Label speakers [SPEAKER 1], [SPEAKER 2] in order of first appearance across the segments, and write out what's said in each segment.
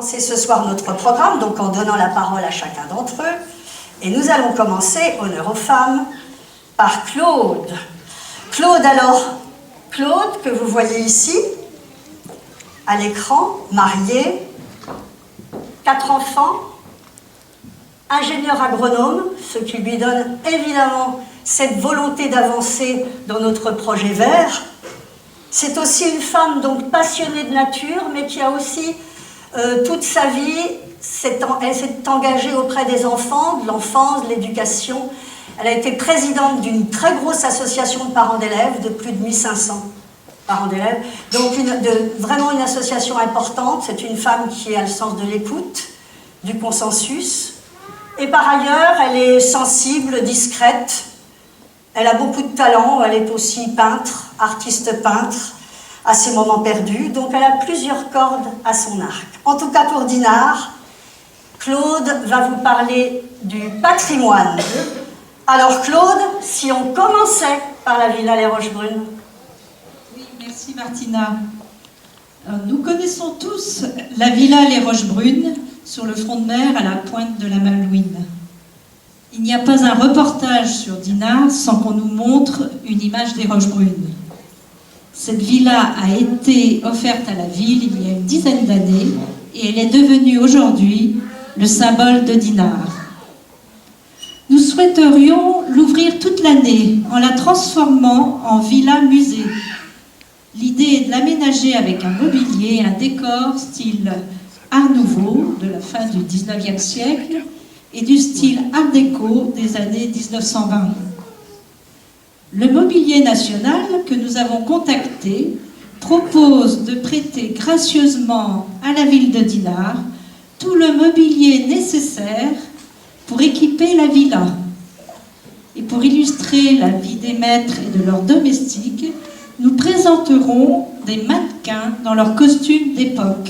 [SPEAKER 1] commencer ce soir notre programme, donc en donnant la parole à chacun d'entre eux. Et nous allons commencer, honneur aux femmes, par Claude. Claude, que vous voyez ici, à l'écran, marié, 4 enfants, ingénieur agronome, ce qui lui donne évidemment cette volonté d'avancer dans notre projet vert. C'est aussi une femme donc passionnée de nature, mais qui a aussi toute sa vie, elle s'est engagée auprès des enfants, de l'enfance, de l'éducation. Elle a été présidente d'une très grosse association de parents d'élèves, de plus de 1500 parents d'élèves. Donc vraiment une association importante. C'est une femme qui a le sens de l'écoute, du consensus. Et par ailleurs, elle est sensible, discrète. Elle a beaucoup de talent. Elle est aussi peintre, artiste peintre, à ses moments perdus. Donc elle a plusieurs cordes à son arc. En tout cas pour Dinard, Claude va vous parler du patrimoine. Alors Claude, si on commençait par la Villa Les Roches-Brunes.
[SPEAKER 2] Oui, merci Martina. Nous connaissons tous la Villa Les Roches-Brunes, sur le front de mer à la pointe de la Malouine. Il n'y a pas un reportage sur Dinard sans qu'on nous montre une image des Roches-Brunes. Cette villa a été offerte à la ville il y a une dizaine d'années et elle est devenue aujourd'hui le symbole de Dinard. Nous souhaiterions l'ouvrir toute l'année en la transformant en villa-musée. L'idée est de l'aménager avec un mobilier, un décor style Art Nouveau de la fin du 19e siècle et du style Art Déco des années 1920. Le Mobilier National que nous avons contacté propose de prêter gracieusement à la ville de Dinard tout le mobilier nécessaire pour équiper la villa. Et pour illustrer la vie des maîtres et de leurs domestiques, nous présenterons des mannequins dans leurs costumes d'époque.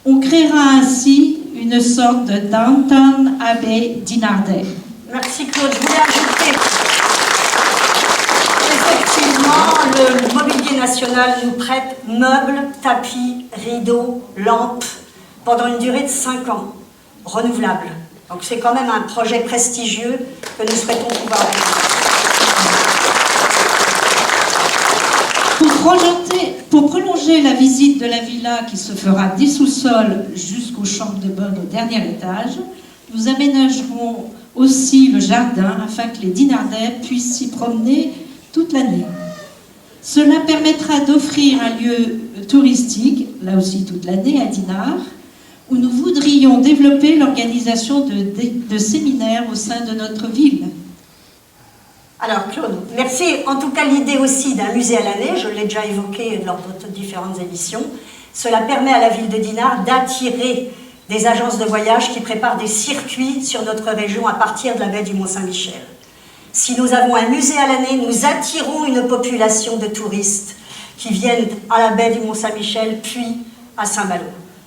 [SPEAKER 2] On créera ainsi une sorte de Downton Abbey dinardais.
[SPEAKER 1] Merci Claude. Je voulais ajouter, effectivement, le Mobilier National nous prête meubles, tapis, rideaux, lampes, pendant une durée de 5 ans, renouvelable. Donc c'est quand même un projet prestigieux que nous souhaitons pouvoir réaliser.
[SPEAKER 2] Pour prolonger la visite de la villa qui se fera des sous-sols jusqu'aux chambres de bonne au dernier étage, nous aménagerons aussi le jardin afin que les Dinardais puissent s'y promener toute l'année. Cela permettra d'offrir un lieu touristique, là aussi toute l'année à Dinard, où nous voudrions développer l'organisation de séminaires au sein de notre ville.
[SPEAKER 1] Alors Claude, merci. En tout cas, l'idée aussi d'un musée à l'année, je l'ai déjà évoqué lors de différentes émissions, cela permet à la ville de Dinard d'attirer des agences de voyage qui préparent des circuits sur notre région à partir de la baie du Mont-Saint-Michel. Si nous avons un musée à l'année, nous attirons une population de touristes qui viennent à la baie du Mont-Saint-Michel, puis à Saint-Malo.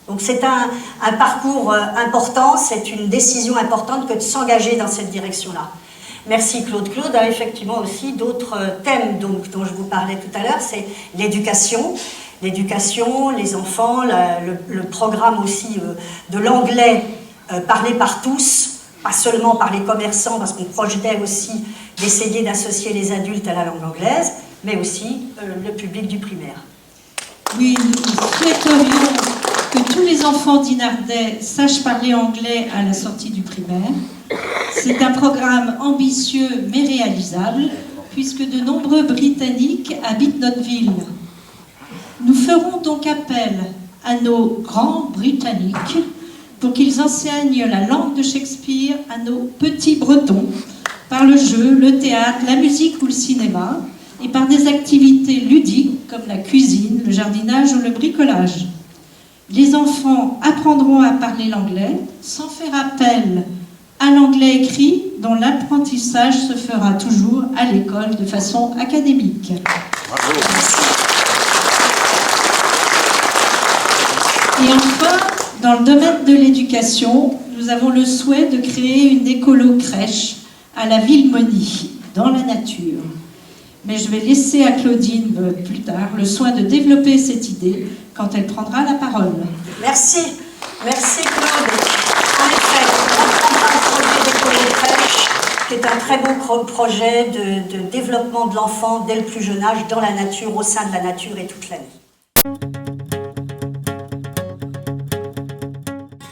[SPEAKER 1] Donc c'est un parcours important, c'est une décision importante que de s'engager dans cette direction-là. Merci Claude. Claude a effectivement aussi d'autres thèmes dont je vous parlais tout à l'heure, c'est l'éducation. L'éducation, les enfants, le programme aussi de l'anglais parlé par tous, pas seulement par les commerçants, parce qu'on projetait aussi d'essayer d'associer les adultes à la langue anglaise, mais aussi le public du primaire.
[SPEAKER 2] Oui, nous souhaiterions que tous les enfants dinardais sachent parler anglais à la sortie du primaire. C'est un programme ambitieux mais réalisable, puisque de nombreux Britanniques habitent notre ville. Nous ferons donc appel à nos grands Britanniques pour qu'ils enseignent la langue de Shakespeare à nos petits Bretons, par le jeu, le théâtre, la musique ou le cinéma, et par des activités ludiques comme la cuisine, le jardinage ou le bricolage. Les enfants apprendront à parler l'anglais sans faire appel à l'anglais écrit, dont l'apprentissage se fera toujours à l'école de façon académique.
[SPEAKER 3] Bravo.
[SPEAKER 2] Et enfin, dans le domaine de l'éducation, nous avons le souhait de créer une écolo-crèche à la Villemonie, dans la nature. Mais je vais laisser à Claudine plus tard le soin de développer cette idée quand elle prendra la parole.
[SPEAKER 1] Merci. Merci Claude. En effet, on reprend le projet d'École de Crèche, qui est un très beau projet de développement de l'enfant dès le plus jeune âge, dans la nature, au sein de la nature et toute l'année.